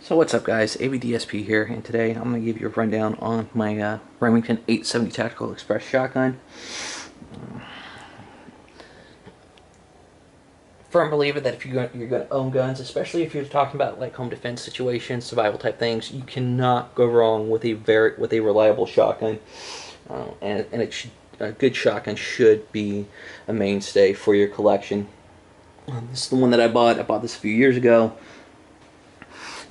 So what's up guys, ABDSP here, and today I'm going to give you a rundown on my Remington 870 Tactical Express shotgun. Firm believer that if you're going to own guns, especially if you're talking about like home defense situations, survival type things, you cannot go wrong with a reliable shotgun. A good shotgun should be a mainstay for your collection. This is the one that I bought. I bought this a few years ago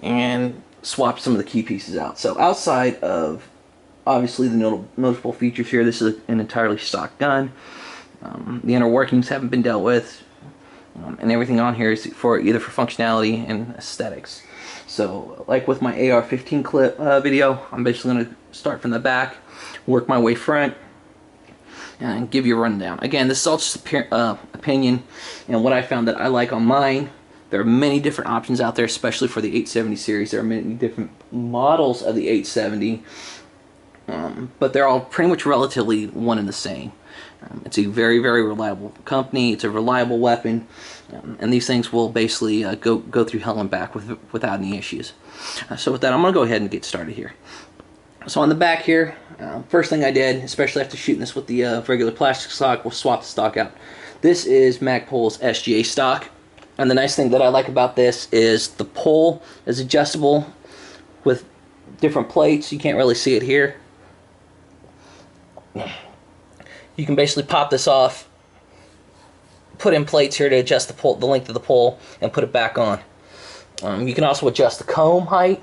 and swapped some of the key pieces out. So outside of obviously the notable features here, this is an entirely stock gun. The inner workings haven't been dealt with, and everything on here is for either for functionality and aesthetics. So like with my AR-15 clip video, I'm basically going to start from the back, work my way front, and give you a rundown. Again, this is all just opinion and what I found that I like on mine. There are many different options out there, especially for the 870 series. There are many different models of the 870, but they're all pretty much relatively one and the same. It's a very, very reliable company. It's a reliable weapon, and these things will basically go through hell and back without any issues. So with that, I'm going to go ahead and get started here. So on the back here, first thing I did, especially after shooting this with the regular plastic stock, was swap the stock out. This is Magpul's SGA stock. And the nice thing that I like about this is the pull is adjustable with different plates. You can't really see it here. You can basically pop this off, put in plates here to adjust the length of the pull, and put it back on. You can also adjust the comb height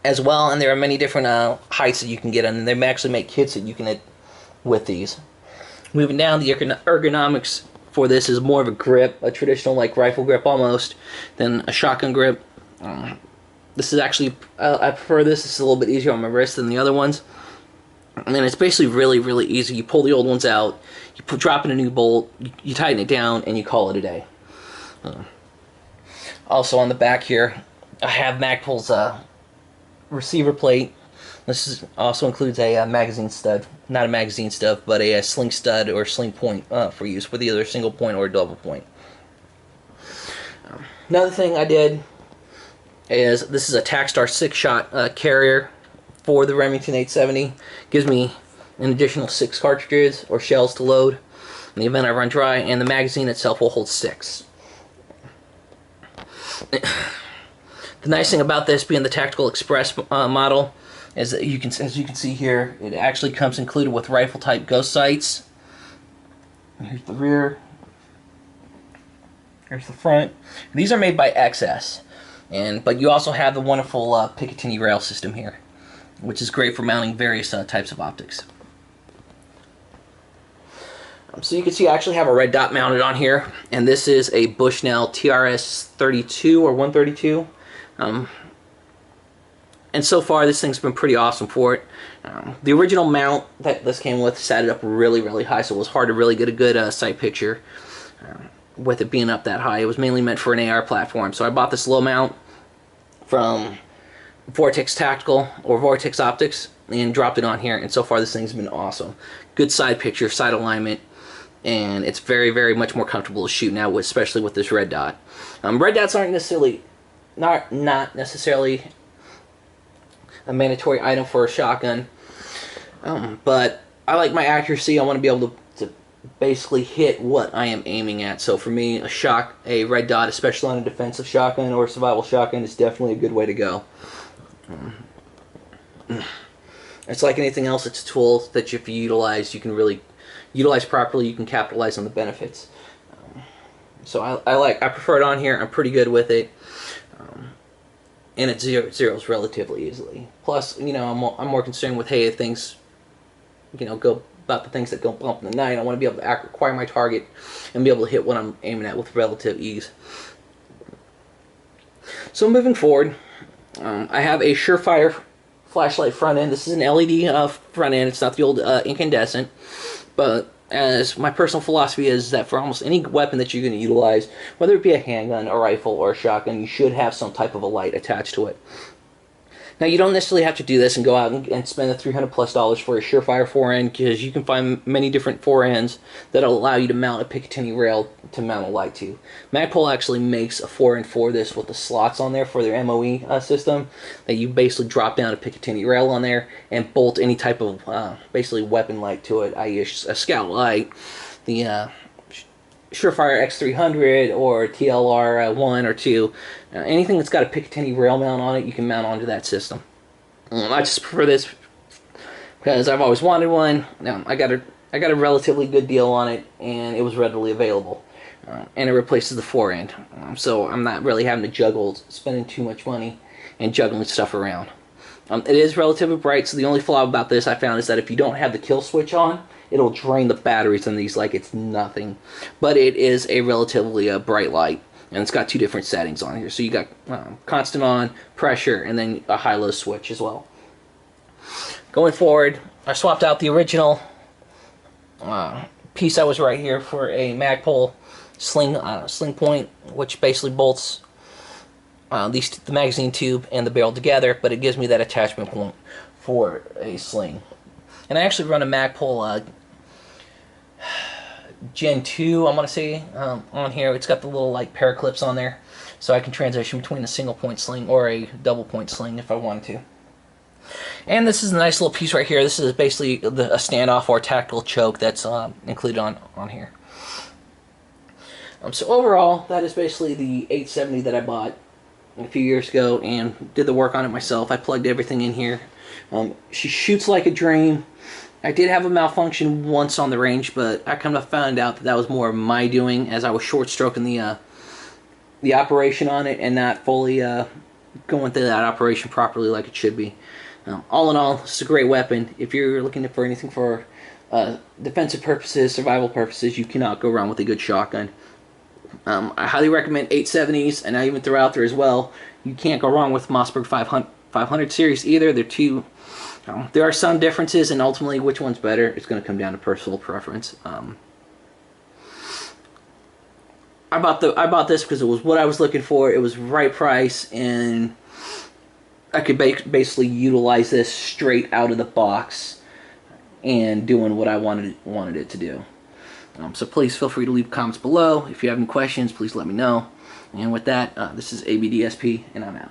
as well, and there are many different heights that you can get on, and they actually make kits that you can add with these. Moving down, the ergonomics for this is more of a grip, a traditional like rifle grip almost, than a shotgun grip. This is actually, I prefer this. This is a little bit easier on my wrist than the other ones. And it's basically really, really easy. You pull the old ones out, you drop in a new bolt, you tighten it down, and you call it a day. Also on the back here, I have Magpul's receiver plate. This also includes a magazine stud. Not a magazine stud, but a sling stud or sling point for use with either a single point or a double point. Another thing I did is this is a Tacstar 6-shot carrier for the Remington 870. Gives me an additional 6 cartridges or shells to load in the event I run dry, and the magazine itself will hold 6. The nice thing about this being the Tactical Express model is that as you can see here, it actually comes included with rifle type ghost sights. Here's the rear. Here's the front. These are made by XS, but you also have the wonderful Picatinny rail system here, which is great for mounting various types of optics. So you can see I actually have a red dot mounted on here, and this is a Bushnell TRS 32 or 132. And so far this thing's been pretty awesome for it. The original mount that this came with sat it up really, really high, so it was hard to really get a good sight picture with it being up that high. It was mainly meant for an AR platform, so I bought this low mount from Vortex Tactical or Vortex Optics and dropped it on here, and so far this thing's been awesome. Good side picture, side alignment, and it's very, very much more comfortable to shoot now, especially with this red dot. Red dots aren't necessarily not necessarily a mandatory item for a shotgun, but I like my accuracy. I want to be able to basically hit what I am aiming at. So for me, a red dot, especially on a defensive shotgun or a survival shotgun, is definitely a good way to go. It's like anything else. It's a tool that if you utilize, you can really utilize properly. You can capitalize on the benefits. So I prefer it on here. I'm pretty good with it. And it zeros relatively easily. Plus, you know, I'm more concerned with, hey, if things, you know, go about the things that go bump in the night, I want to be able to acquire my target and be able to hit what I'm aiming at with relative ease. So moving forward, I have a Surefire flashlight front end. This is an LED front end. It's not the old incandescent, but as my personal philosophy is that for almost any weapon that you're going to utilize, whether it be a handgun, a rifle, or a shotgun, you should have some type of a light attached to it. Now, you don't necessarily have to do this and go out and spend the $300+ for a Surefire forend, because you can find many different forends that'll allow you to mount a Picatinny rail to mount a light to. Magpul actually makes a forend for this with the slots on there for their MOE system, that you basically drop down a Picatinny rail on there and bolt any type of basically weapon light to it, i.e. a scout light, the Surefire X300 or TLR 1 or 2, anything that's got a Picatinny rail mount on it, you can mount onto that system. I just prefer this because I've always wanted one. Now I got a relatively good deal on it, and it was readily available, and it replaces the forend, so I'm not really having to juggle spending too much money and juggling stuff around. It is relatively bright, so the only flaw about this I found is that if you don't have the kill switch on, it'll drain the batteries in these like it's nothing. But it is a relatively bright light, and it's got two different settings on here. So you got constant on, pressure, and then a high-low switch as well. Going forward, I swapped out the original piece that was right here for a Magpul sling point, which basically bolts the magazine tube and the barrel together, but it gives me that attachment point for a sling. And I actually run a Magpul Gen 2, I'm going to say, on here. It's got the little like pair clips on there, so I can transition between a single point sling or a double point sling if I wanted to. And this is a nice little piece right here. This is basically a standoff or tactical choke that's included on here. So overall, that is basically the 870 that I bought a few years ago and did the work on it myself. I plugged everything in here. She shoots like a dream. I did have a malfunction once on the range, but I kind of found out that that was more of my doing, as I was short stroking the operation on it and not fully going through that operation properly like it should be. All in all, this is a great weapon. If you're looking for anything for defensive purposes, survival purposes, you cannot go wrong with a good shotgun. I highly recommend 870s, and I even throw out there as well, you can't go wrong with Mossberg 500 series either. They're two. There are some differences, and ultimately which one's better, it's going to come down to personal preference. I bought this because it was what I was looking for. It was right price, and I could basically utilize this straight out of the box and doing what I wanted it to do. So please feel free to leave comments below. If you have any questions, please let me know. And with that, this is ABDSP, and I'm out.